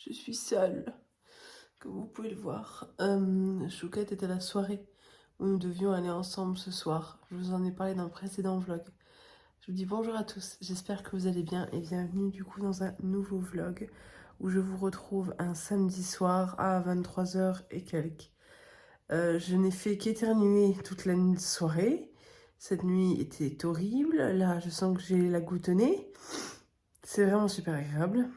Je suis seule, comme vous pouvez le voir. Chouquette était à la soirée où nous devions aller ensemble ce soir. Je vous en ai parlé dans le précédent vlog. Je vous dis bonjour à tous, j'espère que vous allez bien et bienvenue du coup dans un nouveau vlog où je vous retrouve un samedi soir à 23 h et quelques. Je n'ai fait qu'éternuer toute la soirée. Cette nuit était horrible. Là, je sens que j'ai la goutte au nez. C'est vraiment super agréable.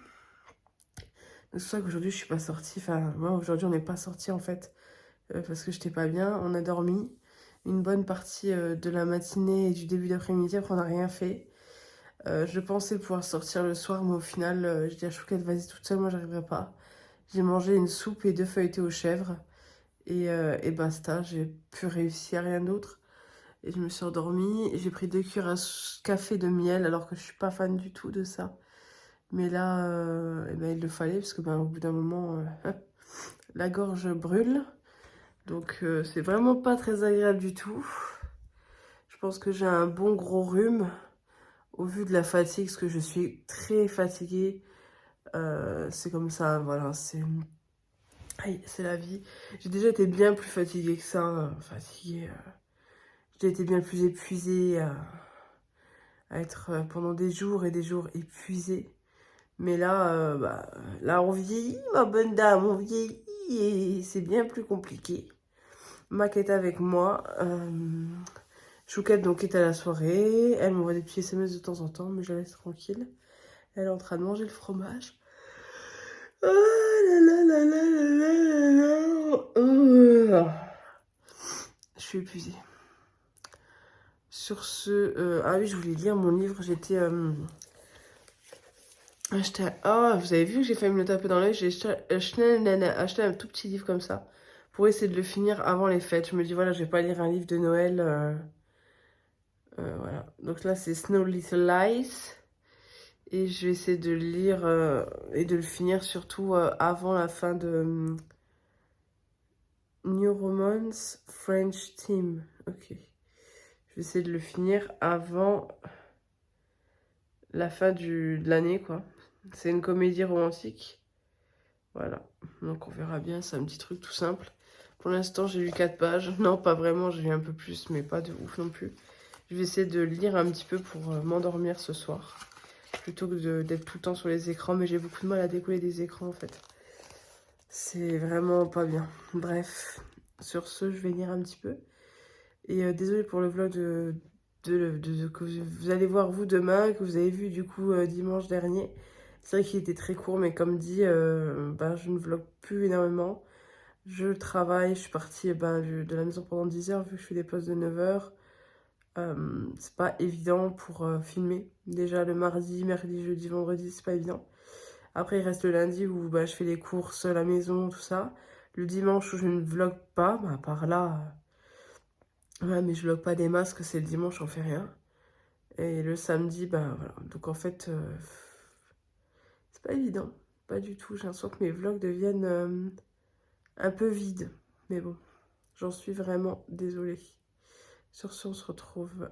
C'est pour ça qu'aujourd'hui je suis pas sortie, enfin moi aujourd'hui on n'est pas sorti en fait parce que j'étais pas bien, on a dormi une bonne partie de la matinée et du début d'après-midi, après on n'a rien fait. Je pensais pouvoir sortir le soir mais au final je dis à Chouquette vas-y toute seule, moi j'arriverai pas. J'ai mangé une soupe et 2 feuilletés aux chèvres et basta, j'ai pu réussir à rien d'autre. Et je me suis endormie, j'ai pris 2 cuillères à café de miel alors que je suis pas fan du tout de ça. Mais là, eh ben, il le fallait parce que au bout d'un moment, la gorge brûle. Donc c'est vraiment pas très agréable du tout. Je pense que j'ai un bon gros rhume au vu de la fatigue, parce que je suis très fatiguée. C'est comme ça, voilà, aïe, c'est la vie. J'ai déjà été bien plus fatiguée que ça. Fatiguée. J'ai été bien plus épuisée, à être pendant des jours et des jours épuisée. Mais là, là, on vieillit, ma bonne dame, on vieillit et c'est bien plus compliqué. Mac est avec moi. Chouquette donc est à la soirée. Elle m'envoie des petits SMS de temps en temps, mais je la laisse tranquille. Elle est en train de manger le fromage. Ah là là là là là là là là. Je suis épuisée. Sur ce, ah oui, je voulais lire mon livre. J'étais acheté. Ah, vous avez vu que j'ai failli me le taper dans l'œil. J'ai acheté un tout petit livre comme ça pour essayer de le finir avant les fêtes. Je me dis voilà, je vais pas lire un livre de Noël. Voilà. Donc là, c'est Snow Little Lies. Et je vais essayer de le lire et de le finir surtout avant la fin de New Romance French Team. Ok. Je vais essayer de le finir avant la fin de l'année, quoi. C'est une comédie romantique. Voilà. Donc on verra bien. C'est un petit truc tout simple. Pour l'instant, j'ai lu 4 pages. Non, pas vraiment. J'ai lu un peu plus, mais pas de ouf non plus. Je vais essayer de lire un petit peu pour m'endormir ce soir. Plutôt que d'être tout le temps sur les écrans. Mais j'ai beaucoup de mal à décoller des écrans, en fait. C'est vraiment pas bien. Bref, sur ce, je vais lire un petit peu. Et désolé pour le vlog que vous allez voir vous demain, que vous avez vu du coup dimanche dernier. C'est vrai qu'il était très court, mais comme dit, je ne vlog plus énormément. Je travaille, je suis partie de la maison pendant 10 heures, vu que je fais des pauses de 9 heures. C'est pas évident pour filmer. Déjà le mardi, mercredi, jeudi, vendredi, c'est pas évident. Après, il reste le lundi où je fais les courses, la maison, tout ça. Le dimanche où je ne vlog pas, à part là, ouais, mais je vlog pas des masques, c'est le dimanche, on fait rien. Et le samedi, voilà. Donc en fait, c'est pas évident, pas du tout. J'ai l'impression que mes vlogs deviennent un peu vides. Mais bon, j'en suis vraiment désolée. Sur ce, on se retrouve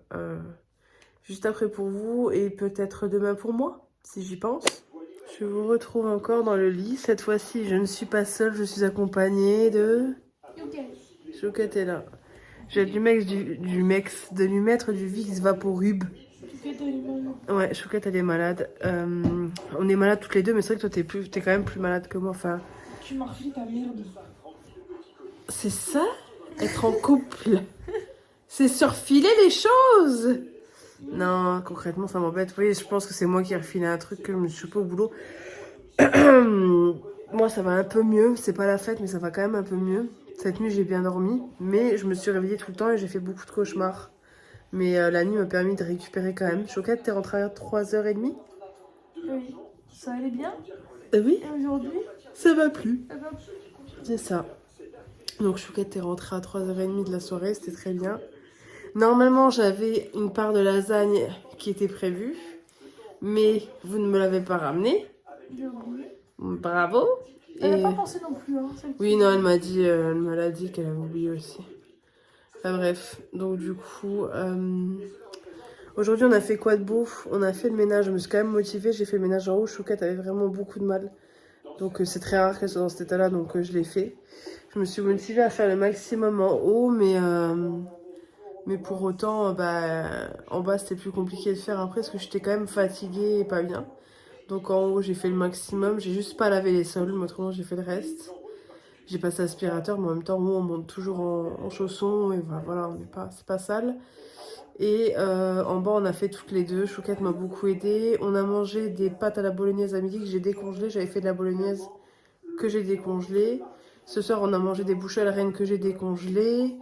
juste après pour vous et peut-être demain pour moi, si j'y pense. Je vous retrouve encore dans le lit. Cette fois-ci, je ne suis pas seule, je suis accompagnée de... Chouquette est là. J'ai du mex, de lui mettre du Vicks Vaporub. Ouais, Chouquette, elle est malade. On est malades toutes les deux, mais c'est vrai que toi, t'es quand même plus malade que moi. Enfin, Tu m'as refilé ta merde. c'est ça, être en couple. C'est surfiler les choses. Non, concrètement, ça m'embête. Oui, je pense que c'est moi qui ai refilé un truc que je me suis pas au boulot. Moi, ça va un peu mieux. C'est pas la fête, mais ça va quand même un peu mieux. Cette nuit, j'ai bien dormi, mais je me suis réveillée tout le temps et j'ai fait beaucoup de cauchemars. Mais la nuit m'a permis de récupérer quand même. Chouquette, t'es rentrée à 3 h 30 ? Oui, ça allait bien. Oui, Et aujourd'hui, ça va plus. ça va plus. C'est ça. Donc Chouquette est rentrée à 3 h 30 de la soirée, c'était très bien. Normalement, j'avais une part de lasagne qui était prévue, mais vous ne me l'avez pas ramenée. J'ai oublié. Bravo. Elle n'a pas pensé non plus, hein, celle Oui, qui... non, elle me l'a dit qu'elle avait oublié aussi. Enfin, bref, donc du coup, aujourd'hui on a fait quoi de beau? On a fait le ménage, je me suis quand même motivée, j'ai fait le ménage en haut. Chouquette avait vraiment beaucoup de mal Donc c'est très rare qu'elle soit dans cet état-là, donc je l'ai fait. Je me suis motivée à faire le maximum en haut, mais pour autant, en bas c'était plus compliqué de faire après parce que j'étais quand même fatiguée et pas bien. Donc en haut j'ai fait le maximum, j'ai juste pas lavé les sols, mais autrement j'ai fait le reste. J'ai passé l'aspirateur, mais en même temps, on monte toujours en chaussons, et voilà, c'est pas sale. Et en bas, on a fait toutes les deux. Chouquette m'a beaucoup aidé. On a mangé des pâtes à la bolognaise à midi que j'ai décongelées. J'avais fait de la bolognaise que j'ai décongelée. Ce soir, on a mangé des bouchées à la reine que j'ai décongelées.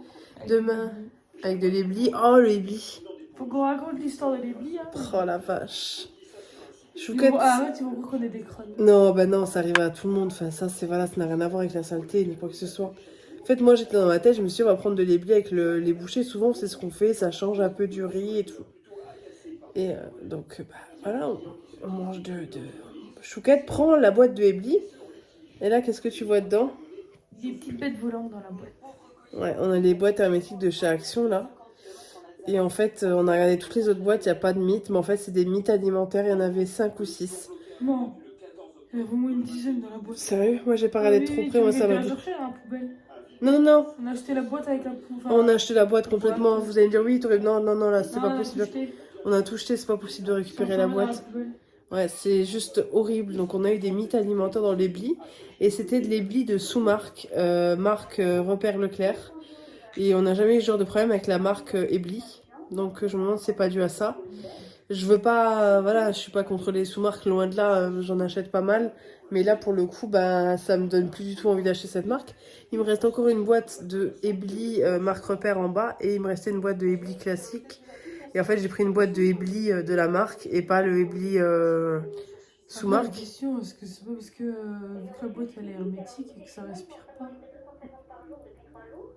Demain, avec de l'éblis. Oh, le éblis. Faut qu'on raconte l'histoire de l'éblis. Hein. Oh la vache. Chouquette. Arrête, tu vas voir qu'on est des crânes. Non, non, ça arrive à tout le monde. Enfin, ça n'a rien à voir avec la saleté ni quoi que ce soit. En fait, moi, j'étais dans ma tête, je me suis dit, on va prendre de l'éblis avec les bouchées. Souvent, c'est ce qu'on fait, ça change un peu du riz et tout. Et donc, voilà, on mange de... Chouquette prend la boîte de éblis. Et là, qu'est-ce que tu vois dedans? Des petites bêtes volantes dans la boîte. Ouais, on a les boîtes hermétiques de chez Action, là. Et en fait, on a regardé toutes les autres boîtes, il n'y a pas de mythes. Mais en fait, c'est des mythes alimentaires, il y en avait 5 ou 6. Non, il y a vraiment une dizaine dans la boîte. Sérieux? Moi, j'ai pas regardé trop près, moi, ça m'a dit. Cherché dans la poubelle. Non. On a acheté la boîte avec la poubelle. On a acheté la boîte complètement. Vous allez me dire oui, non, là, c'est pas possible. On a tout jeté, c'est pas possible de récupérer la boîte. Ouais, c'est juste horrible. Donc, on a eu des mythes alimentaires dans l'éblis. Et c'était de l'éblis de sous-marque, marque Repère Leclerc. Et on n'a jamais eu ce genre de problème avec la marque Éblis. Donc, je me demande si c'est pas dû à ça. Je veux pas, je suis pas contre les sous-marques, loin de là, j'en achète pas mal. Mais là, pour le coup, ça me donne plus du tout envie d'acheter cette marque. Il me reste encore une boîte de Éblis marque Repère en bas et il me restait une boîte de Éblis classique. Et en fait, j'ai pris une boîte de Éblis de la marque et pas le Éblis sous-marque. La question, est-ce que c'est pas parce que vu que la boîte elle est hermétique et que ça respire pas?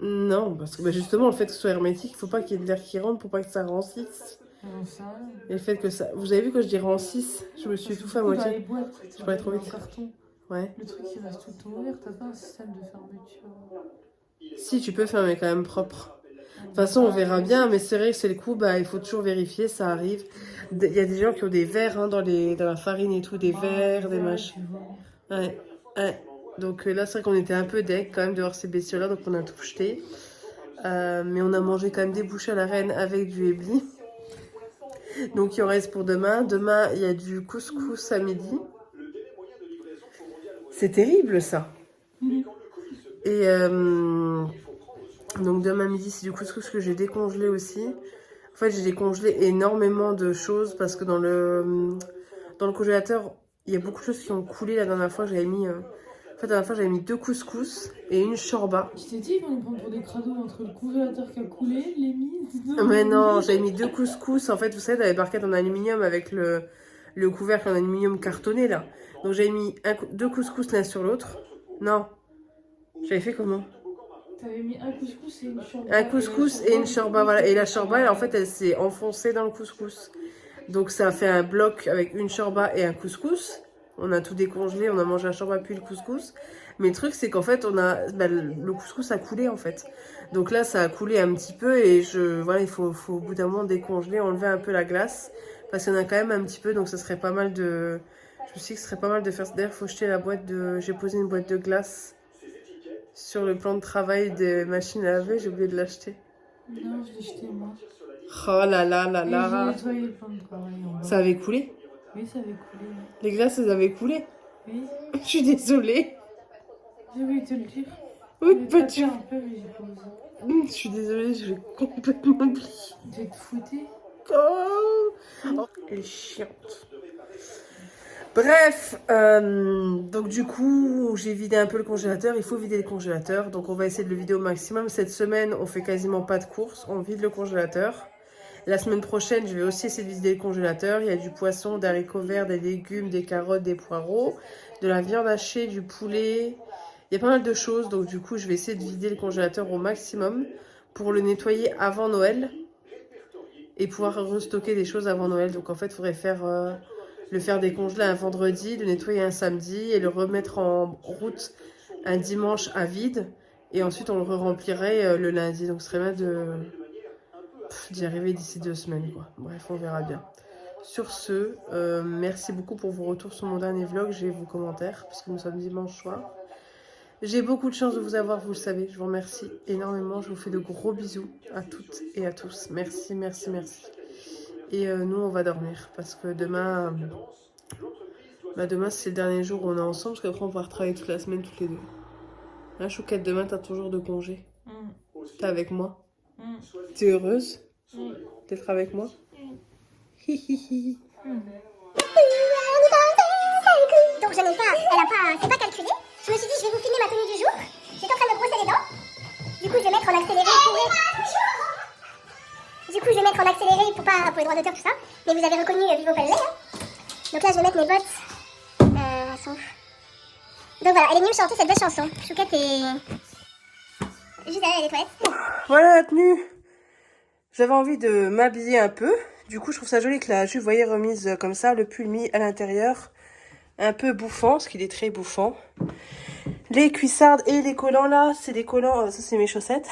Non, parce que justement, le fait que ce soit hermétique, il faut pas qu'il y ait de l'air qui rentre pour pas que ça rancisse. Et le fait que ça... Vous avez vu quand je dis rancisse, je me suis étouffée à moitié. Dans les boîtes, je parlais trop vite. Carton. Ouais. Le truc qui reste tout le temps ouvert, t'as pas un système de fermeture? Si, tu peux fermer quand même propre. De toute façon, on verra bien, mais c'est vrai que c'est le coup, il faut toujours vérifier, ça arrive. Il y a des gens qui ont des verres dans la farine et tout, des verres, des machins. Ouais. Donc là, c'est vrai qu'on était un peu deg quand même de voir ces bestioles-là, donc on a tout jeté. Mais on a mangé quand même des bouchées à la reine avec du éblis. Donc il en reste pour demain. Demain, il y a du couscous à midi. C'est terrible ça. Et donc demain midi, c'est du couscous que j'ai décongelé aussi. En fait, j'ai décongelé énormément de choses parce que dans le congélateur, il y a beaucoup de choses qui ont coulé. La dernière fois, j'avais mis... la dernière fois, j'avais mis 2 couscous et une shorba. Je t'ai dit qu'on prend pour des crados entre le congélateur qui a coulé, les mises. Mais non, j'avais mis 2 couscous. En fait, vous savez, dans les barquettes en aluminium avec le couvercle en aluminium cartonné là. Donc j'avais mis 2 couscous l'un sur l'autre. Non. J'avais fait comment? T'avais mis un couscous et une shorba. Un couscous et une shorba, voilà. Et la shorba, en fait, elle s'est enfoncée dans le couscous. Donc ça a fait un bloc avec une shorba et un couscous. On a tout décongelé, on a mangé la shorba puis le couscous. Mais le truc, c'est qu'en fait, le couscous a coulé, en fait. Donc là, ça a coulé un petit peu et il faut au bout d'un moment décongeler, enlever un peu la glace. Parce qu'il y en a quand même un petit peu, donc ça serait pas mal de... Je me suis dit que ce serait pas mal de faire... D'ailleurs, il faut jeter la boîte de... J'ai posé une boîte de glace sur le plan de travail des machines à laver, j'ai oublié de l'acheter. Non, je l'ai jeté, moi. Oh là là là Et là. j'ai nettoyé le plan de travail en bas. Ça avait coulé? Oui, ça avait coulé. Les glaces, elles avaient coulé? Oui. Je suis désolée. J'ai oublié de te le dire. Oui, pas tu... un peu, mais j'ai pas osé. Je suis désolée, je vais complètement oublier. Tu vas te fouter. Oh, elle est chiante. Bref, donc du coup, j'ai vidé un peu le congélateur. Il faut vider le congélateur, donc on va essayer de le vider au maximum. Cette semaine, on fait quasiment pas de courses, on vide le congélateur. La semaine prochaine, je vais aussi essayer de vider le congélateur. Il y a du poisson, des haricots verts, des légumes, des carottes, des poireaux, de la viande hachée, du poulet. Il y a pas mal de choses, donc du coup, je vais essayer de vider le congélateur au maximum pour le nettoyer avant Noël et pouvoir restocker des choses avant Noël. Donc en fait, il faudrait le faire décongeler un vendredi, le nettoyer un samedi et le remettre en route un dimanche à vide. Et ensuite, on le remplirait le lundi. Donc ce serait bien d'y arriver d'ici 2 semaines, quoi. Bref, on verra bien. Sur ce, merci beaucoup pour vos retours sur mon dernier vlog. J'ai vos commentaires, puisque nous sommes dimanche soir. J'ai beaucoup de chance de vous avoir, vous le savez. Je vous remercie énormément. Je vous fais de gros bisous à toutes et à tous. Merci, merci, merci. Et nous, on va dormir, parce que demain... demain, c'est le dernier jour où on est ensemble, parce qu'après, on va retravailler toute la semaine, toutes les deux. Hein, Chouquette, demain, t'as ton jour de congé. T'es avec moi. T'es heureuse d'être avec moi? Hihihi. Donc je n'ai pas, c'est pas calculé. Je me suis dit je vais vous filmer ma tenue du jour. J'étais en train de me brosser les dents. Du coup je vais mettre en accéléré pour les droits d'auteur tout ça. Mais vous avez reconnu Vivo Palais. Hein. Donc là je vais mettre mes bottes. Donc voilà, elle est venue me chanter cette belle chanson. Chouquette est juste derrière les toilettes. Voilà la tenue. J'avais envie de m'habiller un peu. Du coup, je trouve ça joli que la jupe, vous voyez, remise comme ça, le pull mis à l'intérieur. Un peu bouffant, parce qu'il est très bouffant. Les cuissardes et les collants là, c'est des collants, ça c'est mes chaussettes.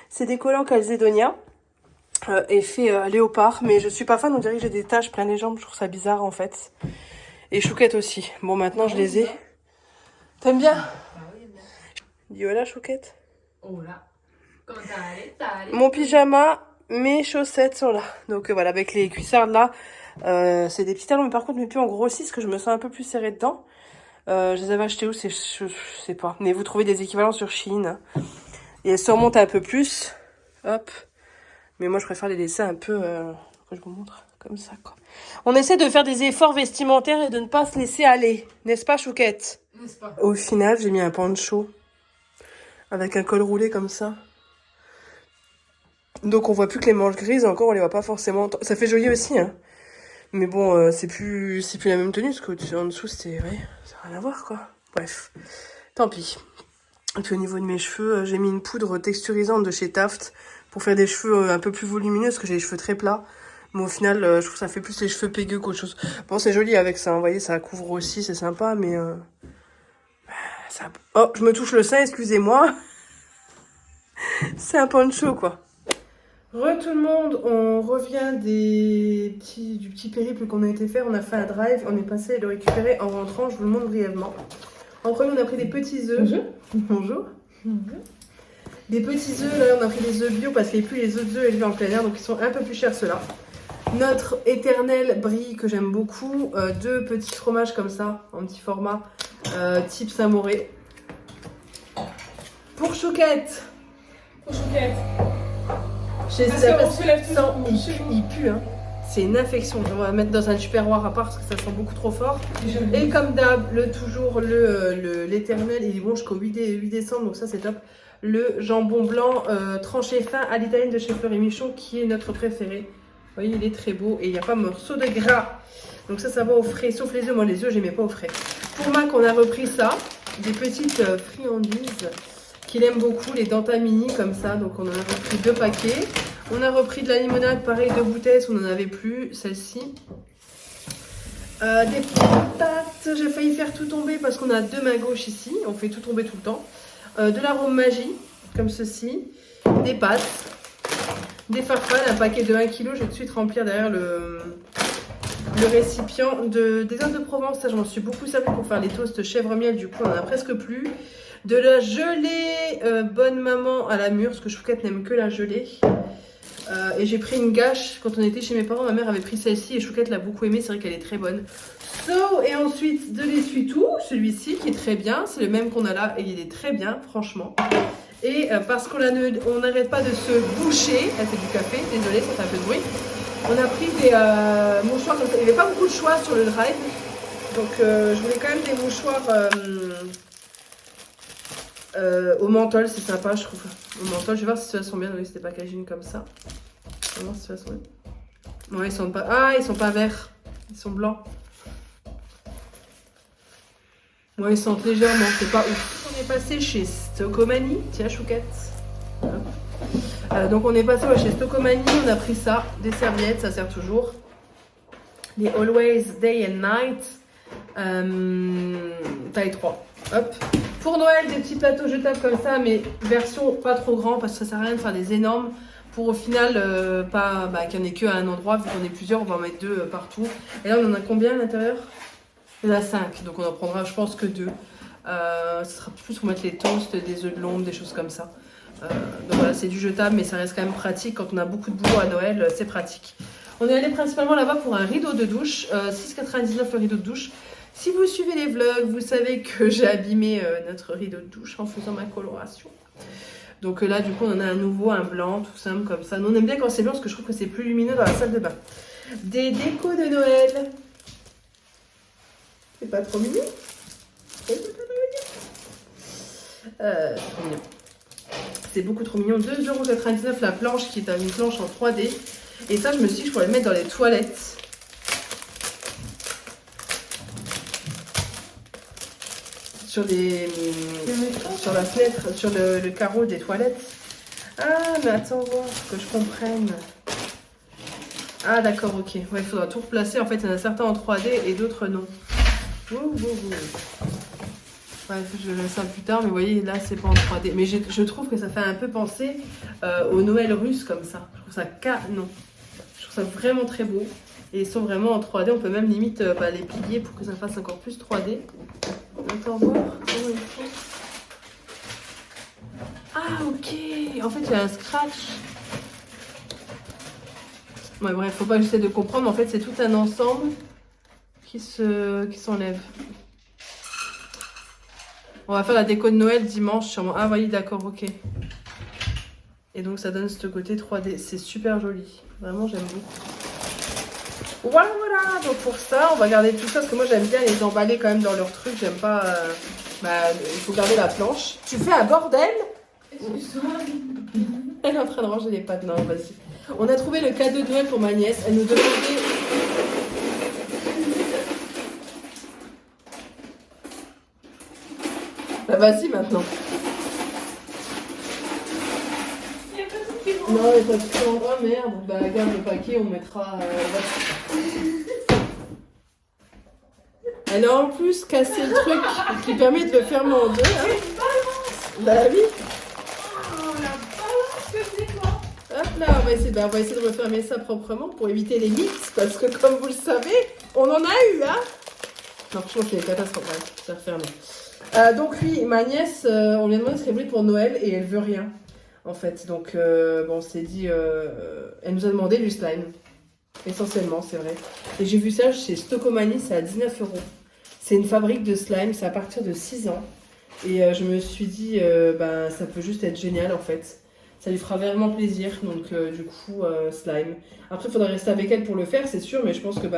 C'est des collants Calzedonia. Effet léopard, mais je suis pas fan, on dirait que j'ai des taches plein les jambes, je trouve ça bizarre en fait. Et Chouquette aussi. Bon, maintenant je les ai. T'aimes bien? Dis voilà Chouquette. Oh là. Comment t'as allé? Mon pyjama, mes chaussettes sont là. Donc voilà, avec les cuissardes là, c'est des petits talons, mais par contre mes pieds ont grossi parce que je me sens un peu plus serrée dedans. Je les avais achetés où? Je sais pas. Mais vous trouvez des équivalents sur Shein. Et elles se remontent un peu plus. Hop. Mais moi je préfère les laisser un peu... que je vous montre comme ça quoi. On essaie de faire des efforts vestimentaires et de ne pas se laisser aller. N'est-ce pas Chouquette? N'est-ce pas? Au final, j'ai mis un poncho. Avec un col roulé comme ça. Donc on voit plus que les manches grises, encore on les voit pas forcément. Ça fait joli aussi, hein. Mais bon, c'est plus la même tenue, parce qu'en dessous c'était... Ouais, ça n'a rien à voir quoi. Bref, tant pis. Et puis au niveau de mes cheveux, j'ai mis une poudre texturisante de chez Taft pour faire des cheveux un peu plus volumineux, parce que j'ai les cheveux très plats. Mais au final, je trouve que ça fait plus les cheveux pégueux qu'autre chose. Bon, c'est joli avec ça, hein. Vous voyez, ça couvre aussi, c'est sympa, mais... ça... Oh, je me touche le sein, excusez-moi. C'est un poncho quoi. Re tout le monde, on revient du petit périple qu'on a été faire. On a fait un drive, on est passé le récupérer en rentrant, je vous le montre brièvement. En premier, on a pris des petits œufs. Bonjour. Bonjour. Des petits œufs, là on a pris des œufs bio parce qu'il n'y a plus les autres œufs élevés en plein air, donc ils sont un peu plus chers ceux-là. Notre éternel brie que j'aime beaucoup, deux petits fromages comme ça, en petit format, type Saint-Mauré. Pour Chouquette. Pour Chouquette. Il pue, hein. C'est une infection. On va mettre dans un tupperware à part parce que ça sent beaucoup trop fort. Et comme d'hab, toujours l'éternel, il est bon jusqu'au 8 décembre, donc ça c'est top. Le jambon blanc tranché fin à l'italienne de chez Fleur et Michon, qui est notre préféré. Vous voyez, il est très beau et il n'y a pas morceau de gras. Donc ça va au frais, sauf les œufs. Moi les œufs, j'aimais pas au frais. Pour Mac, on a repris ça, des petites friandises qu'il aime beaucoup, les Danta mini comme ça. Donc on en a repris 2 paquets. On a repris de la limonade, pareil, 2 bouteilles, on n'en avait plus, celle-ci. Des patates, j'ai failli faire tout tomber parce qu'on a 2 mains gauches ici, on fait tout tomber tout le temps. De l'arôme magie, comme ceci. Des pâtes, des farfales, un paquet de 1 kg, je vais tout de suite remplir derrière le récipient. Des œufs de Provence, ça j'en suis beaucoup servi pour faire les toasts chèvre miel, du coup on en a presque plus. De la gelée bonne maman à la mûre, parce que Chouquette n'aime que la gelée. Et j'ai pris une gâche quand on était chez mes parents, ma mère avait pris celle-ci et Chouquette l'a beaucoup aimée, c'est vrai qu'elle est très bonne. Et ensuite de l'essuie-tout, celui-ci qui est très bien, c'est le même qu'on a là et il est très bien franchement. Et parce qu'on n'arrête pas de se boucher, elle fait du café, désolée ça fait un peu de bruit. On a pris des mouchoirs comme ça, il n'y avait pas beaucoup de choix sur le drive, donc je voulais quand même des mouchoirs au menthol, c'est sympa je trouve. Au menthol, je vais voir si ceux-là sont bien, oui c'était packaging comme ça. Comment si ceux-là sont bien. Ouais, ils sont pas... Ah, ils sont pas verts, ils sont blancs. Ouais, ils sentent légèrement, c'est pas ouf. On est passé chez Stocomanie, tiens Chouquette. Donc on est passé chez Stocomanie, on a pris ça, des serviettes, ça sert toujours. Les Always Day and Night, taille 3. Hop. Pour Noël, des petits plateaux jetables comme ça, mais version pas trop grand parce que ça sert à rien de faire des énormes. Pour au final, pas qu'il n'y en ait qu'à un endroit, vu qu'on est plusieurs, on va en mettre 2 partout. Et là, on en a combien à l'intérieur? Il y en a 5, donc on en prendra, je pense, que 2. Ce sera plus pour mettre les toasts, des œufs de l'ombre, des choses comme ça. Donc voilà, c'est du jetable, mais ça reste quand même pratique. Quand on a beaucoup de boulot à Noël, c'est pratique. On est allé principalement là-bas pour un rideau de douche, 6,99 le rideau de douche. Si vous suivez les vlogs, vous savez que j'ai abîmé notre rideau de douche en faisant ma coloration. Donc là, du coup, on en a un nouveau, un blanc, tout simple comme ça. Nous, on aime bien quand c'est blanc parce que je trouve que c'est plus lumineux dans la salle de bain. Des décos de Noël. C'est pas trop mignon? C'est trop mignon. C'est beaucoup trop mignon. 2,99 € la planche qui est une planche en 3D. Et ça, je me suis dit que je pourrais le mettre dans les toilettes. Sur la fenêtre, sur le carreau des toilettes. Ah, mais attends, voir que je comprenne. Ah, d'accord, ok. Ouais, il faudra tout replacer. En fait, il y en a certains en 3D et d'autres non. Ouais, je verrai ça plus tard, mais vous voyez, là, c'est pas en 3D. Mais je trouve que ça fait un peu penser au Noël russe, comme ça. Je trouve ça canon. Je trouve ça vraiment très beau. Et ils sont vraiment en 3D. On peut même limite les plier pour que ça fasse encore plus 3D. Attends, voir comment ils font. Ah, ok. En fait, il y a un scratch. Ouais, bref, faut pas que j'essaie de comprendre. En fait, c'est tout un ensemble qui s'enlève. On va faire la déco de Noël dimanche sûrement. Ah, voyez, d'accord, ok. Et donc, ça donne ce côté 3D. C'est super joli. Vraiment, j'aime beaucoup. Voilà. Donc, pour ça, on va garder tout ça parce que moi, j'aime bien les emballer quand même dans leur truc. J'aime pas. Il faut garder la planche. Tu fais un bordel? Elle est en train de ranger les pâtes. Non, vas-y. On a trouvé le cadeau de Noël pour ma nièce. Elle nous demandait. Bah, vas-y maintenant. Non, il n'y a pas de tout en bas, merde. Bah, garde le paquet, on mettra. Elle a en plus cassé le truc qui permet de le fermer en 2. Hein. Bah oui. Hop là, on va essayer de refermer ça proprement pour éviter les mythes, parce que comme vous le savez, on en a eu, hein. Non, franchement, c'est une catastrophe, ouais, c'est refermé. Donc oui, ma nièce, on lui a demandé ce qu'elle voulait pour Noël et elle veut rien, en fait. Donc, bon, on s'est dit, elle nous a demandé du slime, essentiellement, c'est vrai. Et j'ai vu ça chez Stocomanie, c'est à 19 €. C'est une fabrique de slime, c'est à partir de 6 ans. Et je me suis dit, ça peut juste être génial, en fait. Ça lui fera vraiment plaisir, donc du coup, slime. Après, il faudra rester avec elle pour le faire, c'est sûr, mais je pense que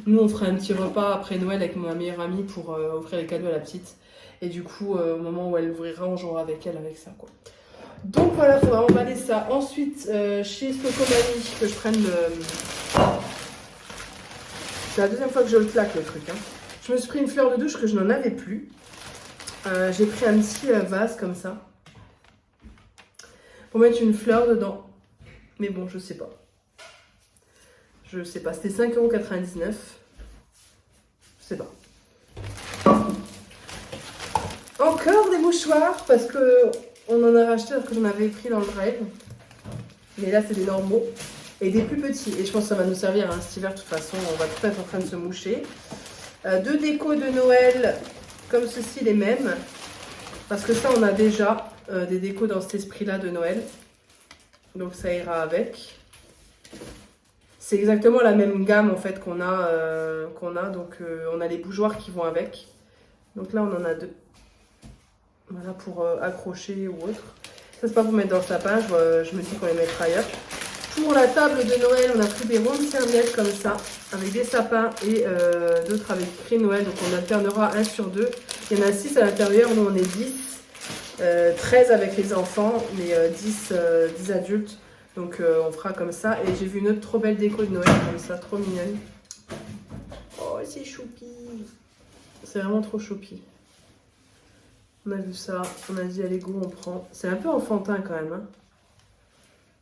nous, on fera un petit repas après Noël avec ma meilleure amie pour offrir les cadeaux à la petite. Et du coup, au moment où elle ouvrira, on jouera avec elle avec ça, quoi. Donc voilà, il faudra emballer ça. Ensuite, chez Stocomanie, que je prenne le... C'est la deuxième fois que je le claque, le truc. Hein. Je me suis pris une fleur de douche que je n'en avais plus. J'ai pris un petit vase comme ça. Pour mettre une fleur dedans. Mais bon, je sais pas. Je sais pas. C'était 5,99 €. Je sais pas. Encore des mouchoirs parce que on en a racheté alors que j'en avais pris dans le drive. Mais là, c'est des normaux. Et des plus petits. Et je pense que ça va nous servir hein, cet hiver. De toute façon, on va tout être en train de se moucher. 2 décos de Noël. Comme ceci, les mêmes. Parce que ça, on a déjà des décos dans cet esprit-là de Noël. Donc, ça ira avec. C'est exactement la même gamme, en fait, qu'on a. Donc, on a les bougeoirs qui vont avec. Donc là, on en a 2. Voilà, pour accrocher ou autre. Ça, c'est pas pour mettre dans le sapin. Je me dis qu'on les mettra ailleurs. Pour la table de Noël, on a pris des rondes serviettes comme ça. Avec des sapins et d'autres avec écrit Noël. Donc, on alternera 1 sur 2. Il y en a 6 à l'intérieur. Nous, on est 10. 13 avec les enfants, mais 10 adultes. Donc on fera comme ça. Et j'ai vu une autre trop belle déco de Noël comme ça, trop mignonne. Oh, c'est choupi. C'est vraiment trop choupi. On a vu ça, on a dit allez go, on prend. C'est un peu enfantin quand même. Hein.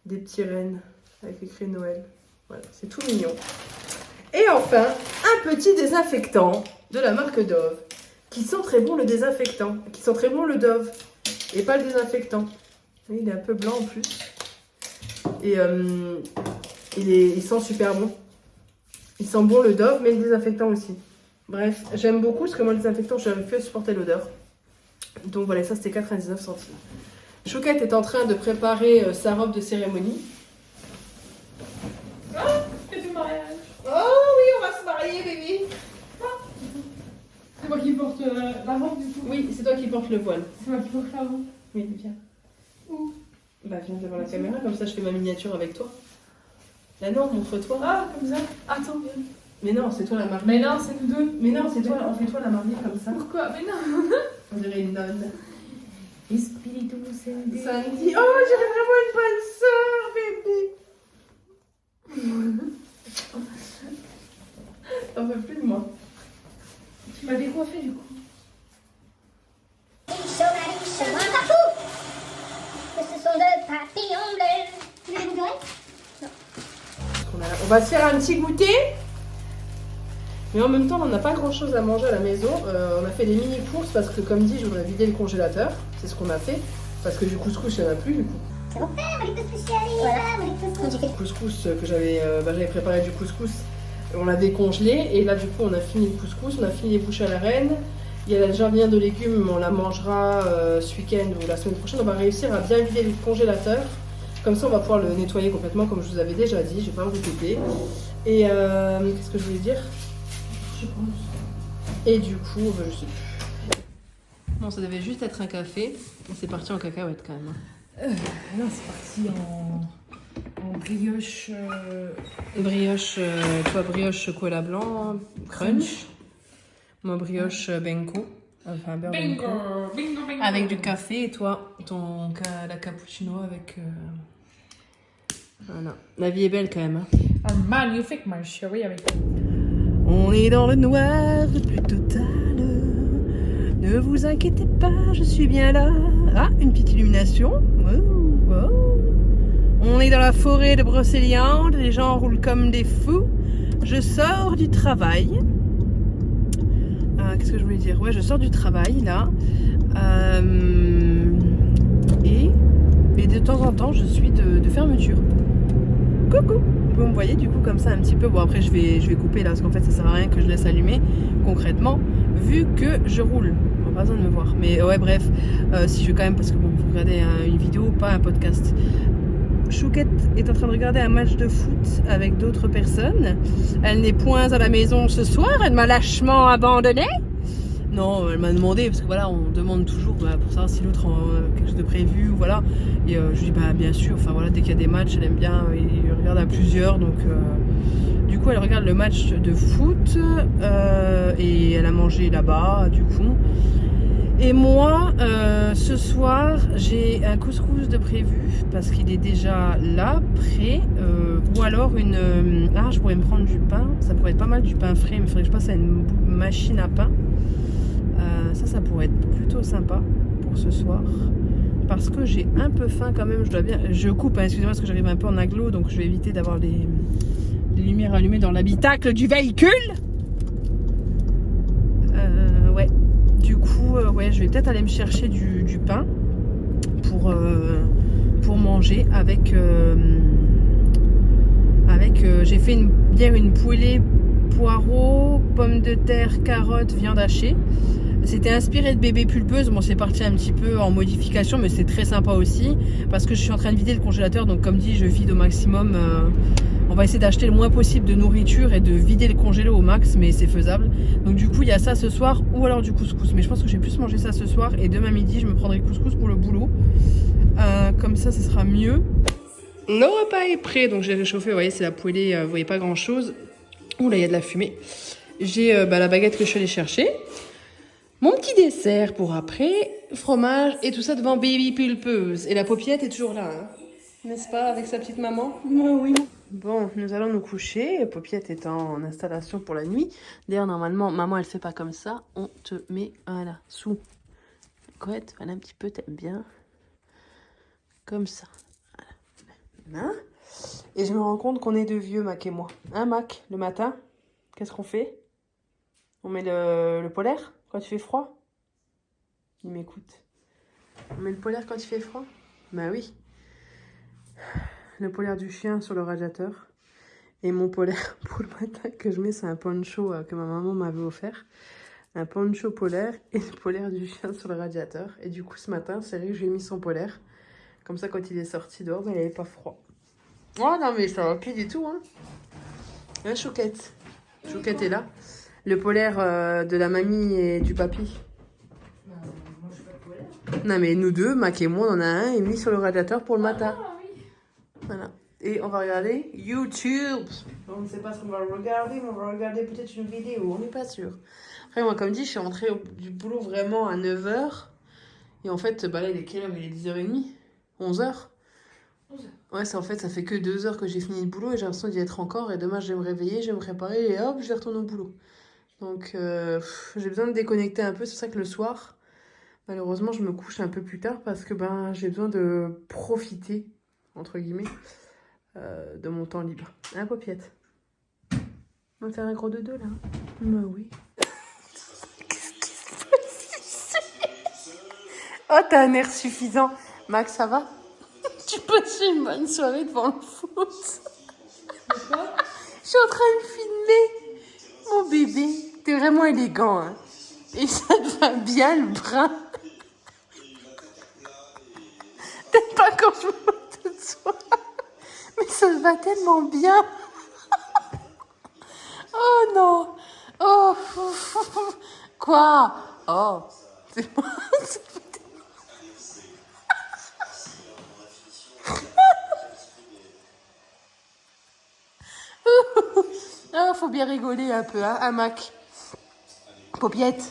Des petits rennes avec écrit Noël. Voilà, c'est tout mignon. Et enfin, un petit désinfectant de la marque Dove. Qui sent très bon le désinfectant. Qui sent très bon le Dove. Et pas le désinfectant. Il est un peu blanc en plus. Et il sent super bon. Il sent bon le Dove, mais le désinfectant aussi. Bref, j'aime beaucoup parce que moi, le désinfectant, je n'arrive plus à supporter l'odeur. Donc voilà, ça c'était 99 centimes. Chouquette est en train de préparer sa robe de cérémonie. C'est du mariage. Oh oui, on va se marier, bébé. C'est moi qui porte la robe du coup. Oui, c'est toi qui portes le voile. C'est moi qui porte la robe. Oui, viens. Où? Bah viens devant la caméra, comme ça je fais ma miniature avec toi. Là non, montre-toi. Ah, comme ça. Attends, viens. Mais non, c'est toi la mariée. Mais non, c'est nous deux. Mais non, c'est toi, on fait toi la mariée comme ça. Pourquoi? Mais non. On dirait une nonne. Espiritu Sandy. Sandy. Oh, j'aurais vraiment une bonne sœur, bébé. T'en veux plus de moi. Tu m'as décoiffé du coup. Moi, pas fou que ce sont de papillons bleus. Vous allez vous dorer? On va se faire un petit goûter. Mais en même temps, on n'a pas grand chose à manger à la maison. On a fait des mini courses parce que, comme dit, je voudrais vider le congélateur. C'est ce qu'on a fait. Parce que du couscous, il n'y en a plus du coup. C'est bon. Moi, les couscous chéris. Voilà, moi, les couscous. J'ai fait Couscous que j'avais préparé du couscous. On l'avait congelé et là du coup on a fini le couscous, on a fini les bouches à la reine. Il y a la jardinière de légumes, on la mangera ce week-end ou la semaine prochaine. On va réussir à bien vider le congélateur. Comme ça on va pouvoir le nettoyer complètement comme je vous avais déjà dit, je vais pas me répéter. Et qu'est-ce que je voulais dire? Je pense. Et du coup, je sais plus. Bon, ça devait juste être un café. C'est parti en cacahuète quand même. Là, c'est parti en brioche. Brioche, toi brioche chocolat blanc, crunch. Moi brioche benko, enfin beurre benko. Bingo, bingo. Avec du café et toi la cappuccino avec... Voilà. La vie est belle quand même. Hein. Un magnifique, ma chérie, avec. On est dans le noir le plus total. Ne vous inquiétez pas, je suis bien là. Ah, une petite illumination. Wow, wow. On est dans la forêt de Brocéliande. Les gens roulent comme des fous. Je sors du travail. Qu'est-ce que je voulais dire? Ouais, je sors du travail là. Et de temps en temps, je suis de fermeture. Coucou! Vous me voyez du coup comme ça un petit peu. Bon après je vais couper là parce qu'en fait ça sert à rien que je laisse allumer concrètement vu que je roule. Bon, pas besoin de me voir. Mais ouais bref, si je veux quand même parce que bon vous regardez une vidéo, pas un podcast. Chouquette est en train de regarder un match de foot avec d'autres personnes. Elle n'est point à la maison ce soir, elle m'a lâchement abandonnée. Non, elle m'a demandé, parce que voilà, on demande toujours pour savoir si l'autre a quelque chose de prévu, ou voilà. Et je lui dis, bah bien sûr, enfin voilà, dès qu'il y a des matchs, elle aime bien, elle regarde à plusieurs, donc du coup, elle regarde le match de foot, et elle a mangé là-bas, du coup. Et moi, ce soir, j'ai un couscous de prévu, parce qu'il est déjà là, prêt, ou alors je pourrais me prendre du pain, ça pourrait être pas mal du pain frais, mais il faudrait que je passe à une machine à pain. Ça pourrait être plutôt sympa pour ce soir parce que j'ai un peu faim quand même. Je coupe, hein, excusez-moi parce que j'arrive un peu en aglo, donc je vais éviter d'avoir les lumières allumées dans l'habitacle du véhicule. Ouais, du coup, ouais, je vais peut-être aller me chercher du pain pour manger avec j'ai fait une poêlée poireaux, pommes de terre, carottes, viande hachée. C'était inspiré de bébé pulpeuse. Bon, c'est parti un petit peu en modification, mais c'est très sympa aussi parce que je suis en train de vider le congélateur. Donc, comme dit, je vide au maximum. On va essayer d'acheter le moins possible de nourriture et de vider le congélo au max, mais c'est faisable. Donc, du coup, il y a ça ce soir ou alors du couscous. Mais je pense que je vais plus manger ça ce soir et demain midi, je me prendrai le couscous pour le boulot. Comme ça sera mieux. Le repas est prêt, donc j'ai réchauffé. Vous voyez, c'est la poêlée. Vous voyez pas grand chose. Ouh là, il y a de la fumée. J'ai la baguette que je suis allée chercher. Mon petit dessert pour après, fromage et tout ça devant Baby Pulpeuse. Et la paupiette est toujours là, hein. N'est-ce pas, avec sa petite maman? Oui. Bon, nous allons nous coucher. Paupiette est en installation pour la nuit. D'ailleurs, normalement, maman, elle fait pas comme ça. On te met, voilà, sous la couette. Voilà, un petit peu, t'aimes bien. Comme ça. Voilà. Hein? Et je me rends compte qu'on est deux vieux, Mac et moi. Hein, Mac, le matin, qu'est-ce qu'on fait? On met le polaire quand il fait froid? Il m'écoute. On met le polaire quand il fait froid? Bah oui. le polaire du chien sur le radiateur. Et mon polaire pour le matin que je mets, c'est un poncho que ma maman m'avait offert. Un poncho polaire et le polaire du chien sur le radiateur. Et du coup, ce matin, c'est vrai que j'ai mis son polaire. Comme ça, quand il est sorti dehors, ben, il n'avait pas froid. Oh non, mais ça va plus du tout, hein. Hein, Chouquette? Chouquette est là. Le polaire de la mamie et du papy. Moi, je suis pas de polaire. Non, mais nous deux, Mac et moi, on en a un et mis sur le radiateur pour le matin. Ah oui. Voilà. Et on va regarder YouTube. On ne sait pas ce qu'on va regarder, mais on va regarder peut-être une vidéo, on n'est pas sûr. Après, moi, comme dit, je suis rentrée du boulot vraiment à 9h. Et en fait, bah là, il est quelle heure? Il est 10h30 11h. 11h. Ouais, ça, en fait, ça fait que 2 heures que j'ai fini le boulot et j'ai l'impression d'y être encore. Et demain, je vais me réveiller, je vais me préparer et hop, je vais retourner au boulot. Donc, j'ai besoin de déconnecter un peu. C'est pour ça que le soir, malheureusement, je me couche un peu plus tard parce que ben, j'ai besoin de profiter, entre guillemets, de mon temps libre. Hein, Paupiette? On va faire un gros dodo, là? Bah oui. Oh, t'as un air suffisant. Max, ça va? Tu passes une bonne soirée devant le foot. Je suis en train de filmer mon bébé. T'es vraiment élégant, hein. Et ça te va bien, le brun. T'aimes pas quand je me moque de toi. Mais ça te va tellement bien. Oh non. Oh. Quoi? Oh. C'est moi. Ah, faut bien rigoler un peu, hein, Mac. Paupiette.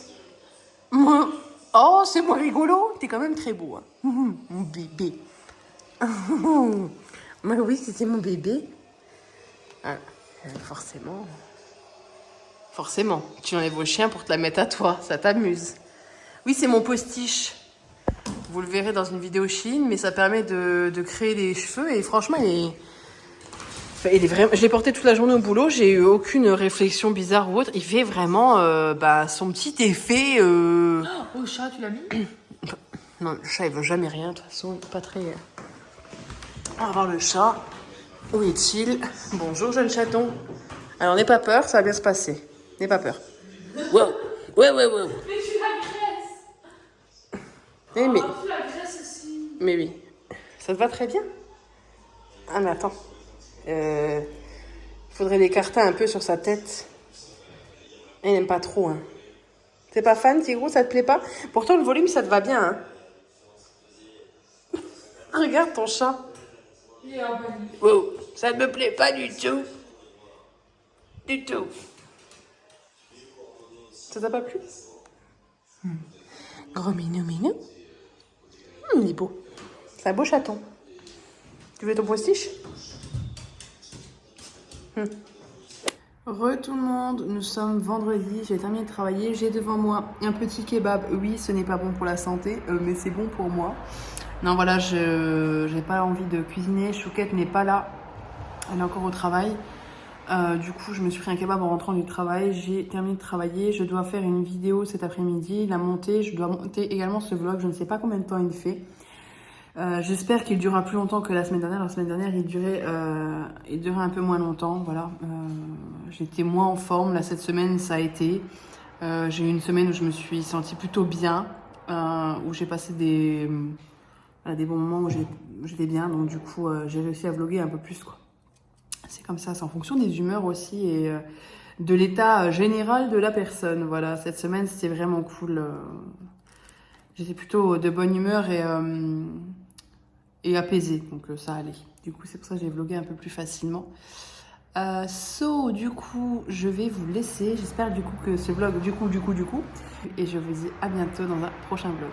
Oh, c'est moins rigolo. T'es quand même très beau, hein. Mon bébé. Mais oui, c'était mon bébé. Ah, forcément. Forcément. Tu enlèves au chien pour te la mettre à toi. Ça t'amuse. Oui, c'est mon postiche. Vous le verrez dans une vidéo Chine, mais ça permet de créer des cheveux. Et franchement, il est vraiment... Je l'ai porté toute la journée au boulot. J'ai eu aucune réflexion bizarre ou autre. Il fait vraiment son petit effet. Oh, chat, tu l'as mis? Non, le chat, il veut jamais rien. De toute façon, il est pas très... On va voir le chat. Où est-il? Bonjour, jeune chaton. Alors, n'aie pas peur, ça va bien se passer. N'aie pas peur. Wow. Ouais. Mais tu l'agresses. Eh, mais... Tu l'agresses aussi. Mais oui. Ça te va très bien? Ah, mais attends. Faudrait l'écarter un peu sur sa tête. Elle n'aime pas trop, hein. T'es pas fan, Tigrou? Ça te plaît pas? Pourtant, le volume, ça te va bien, hein. Regarde ton chat. Il est en panique. Wow, ça ne me plaît pas du tout. Du tout. Ça t'a pas plu? Gros minou. Il est beau. C'est un beau chaton. Tu veux ton postiche? Re tout le monde, nous sommes vendredi, j'ai terminé de travailler, j'ai devant moi un petit kebab. Oui, ce n'est pas bon pour la santé, mais c'est bon pour moi. Non, voilà, je n'ai pas envie de cuisiner. Chouquette n'est pas là, elle est encore au travail. Du coup, je me suis pris un kebab en rentrant du travail. J'ai terminé de travailler. Je dois faire une vidéo cet après-midi, la monter. Je dois monter également ce vlog. Je ne sais pas combien de temps il fait. J'espère qu'il durera plus longtemps que la semaine dernière. La semaine dernière, il durait un peu moins longtemps. Voilà. J'étais moins en forme. Là, cette semaine, ça a été. J'ai eu une semaine où je me suis sentie plutôt bien, où j'ai passé des bons moments où j'étais bien. Donc, du coup, j'ai réussi à vlogger un peu plus, quoi. C'est comme ça, c'est en fonction des humeurs aussi et de l'état général de la personne. Voilà, cette semaine, c'était vraiment cool. J'étais plutôt de bonne humeur et apaisée, donc ça allait. Du coup, c'est pour ça que j'ai vlogué un peu plus facilement. Du coup, je vais vous laisser. J'espère du coup que ce vlog, du coup. Et je vous dis à bientôt dans un prochain vlog.